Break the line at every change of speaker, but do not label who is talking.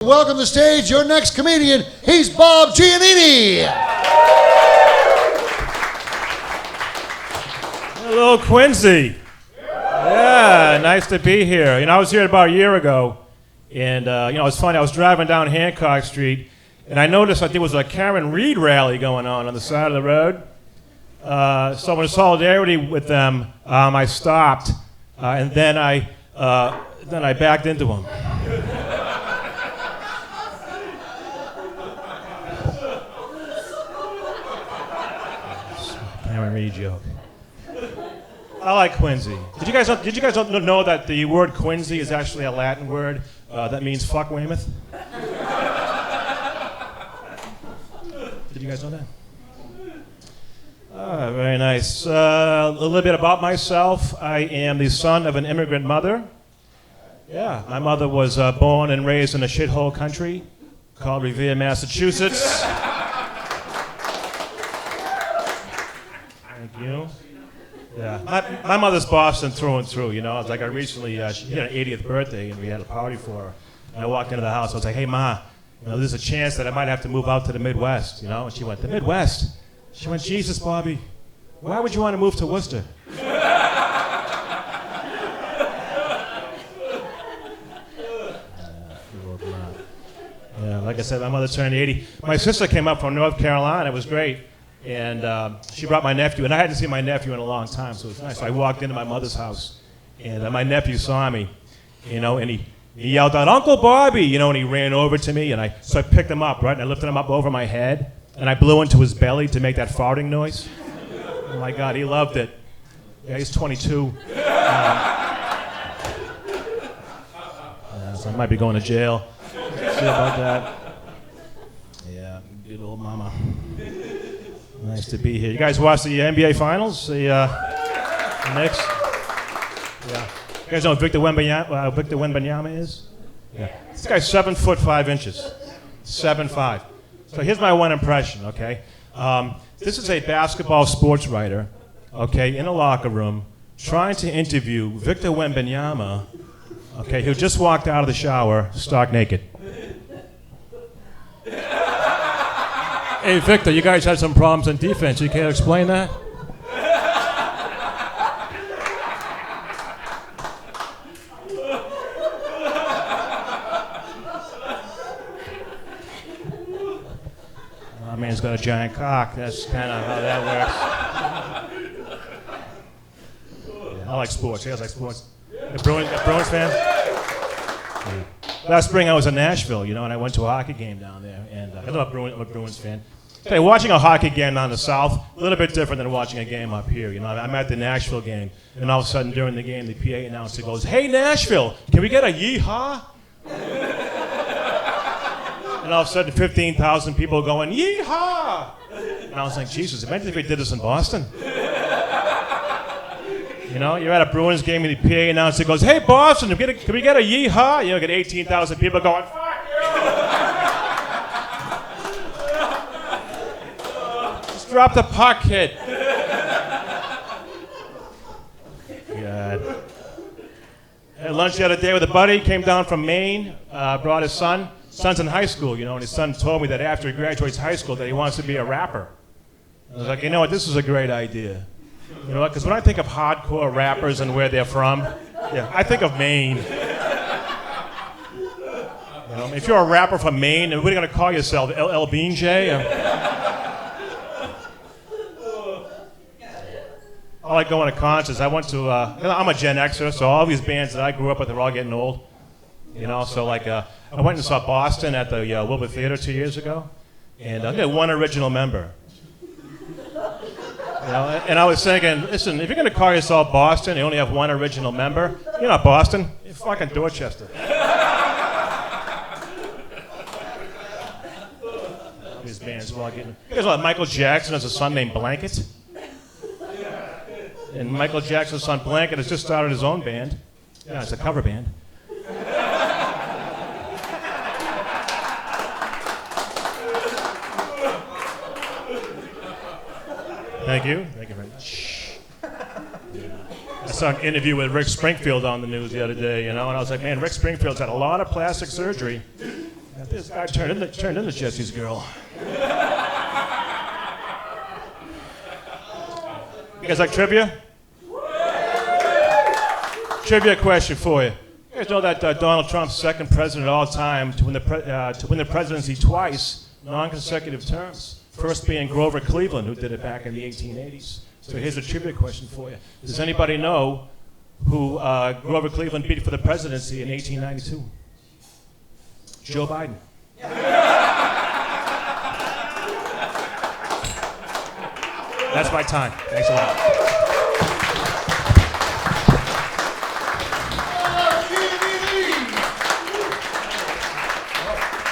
Welcome to the stage your next comedian. He's Bob Giannini.
Hello, Quincy. Yeah, nice to be here. I was here about a year ago, and it was funny. I was driving down Hancock Street, and I noticed there was a Karen Reed rally going on the side of the road. So in solidarity with them, I stopped, and then I backed into them. Karen Reed joke. I like Quincy. Did you guys know that the word Quincy is actually a Latin word that means fuck Weymouth? Did you guys know that? Very nice. A little bit about myself. I am the son of an immigrant mother. Yeah, my mother was born and raised in a shithole country called Revere, Massachusetts. Thank you. Yeah, my mother's Boston through and through. It's like I recently, she had an 80th birthday, and we had a party for her. And I walked into the house. I was like, "Hey, Ma, there's a chance that I might have to move out to the Midwest." And she went, "The Midwest?" She went, "Jesus, Bobby, why would you want to move to Worcester?" Yeah, like I said, my mother turned 80. My sister came up from North Carolina. It was great. And she brought my nephew, and I hadn't seen my nephew in a long time, so it was nice. So I walked into my mother's house, and my nephew saw me, and he yelled out, "Uncle Bobby," and he ran over to me, so I picked him up, right, and I lifted him up over my head, and I blew into his belly to make that farting noise. Oh my God, he loved it. Yeah, he's 22. So I might be going to jail. See about that. Yeah, good old mama. Nice to be here. You guys watch the NBA Finals? The Knicks? Yeah. You guys know who Victor Wembanyama is? Yeah. This guy's 7'5". 7'5". So here's my one impression, okay? This is a basketball sports writer, okay, in a locker room, trying to interview Victor Wembanyama, okay, who just walked out of the shower stark naked. Hey, Victor, you guys had some problems in defense. You can't explain that? My man's got a giant cock. That's kind of how that works. Yeah, I like sports. You guys like sports? A Bruins fan? Yeah. Last spring I was in Nashville, and I went to a hockey game down there, and I'm a Bruins fan. Okay, watching a hockey game down in the South, a little bit different than watching a game up here. I'm at the Nashville game, and all of a sudden during the game, the PA announcer goes, "Hey, Nashville, can we get a yee-haw?" And all of a sudden, 15,000 people going, "Yee-haw!" And I was like, Jesus, imagine if we did this in Boston. You're at a Bruins game, and the PA announcer goes, "Hey, Boston, can we get a yee-haw?" Get 18,000 people going, "Fuck you!" Drop the puck, kid. God. Had lunch the other day with a buddy, came down from Maine, brought his son. Son's in high school, and his son told me that after he graduates high school that he wants to be a rapper. I was like, this is a great idea. You know what, because when I think of hardcore rappers and where they're from, I think of Maine. If you're a rapper from Maine, what are you going to call yourself, LL Bean J? I like going to concerts. I went to, I'm a Gen Xer, so all these bands that I grew up with are all getting old. So I went and saw Boston at the Wilbur Theater 2 years ago, and I had one original member. And I was thinking, listen, if you're going to call yourself Boston, you only have one original member, you're not Boston, you're fucking Dorchester. These bands are all getting... You guys know that Michael Jackson has a son named Blanket? And Michael Jackson's son Blanket has just started his own band. Yeah, it's a cover band. Thank you. Thank you very much. I saw an interview with Rick Springfield on the news the other day, and I was like, man, Rick Springfield's had a lot of plastic surgery. This guy turned into Jesse's girl. You guys like trivia? Trivia question for you. You guys know that Donald Trump's second president of all time to win the presidency twice, non-consecutive terms. First being Grover Cleveland, who did it back in the 1880s. So here's a trivia question for you. Does anybody know who Grover Cleveland beat for the presidency in 1892? Joe Biden. That's my time. Thanks a lot.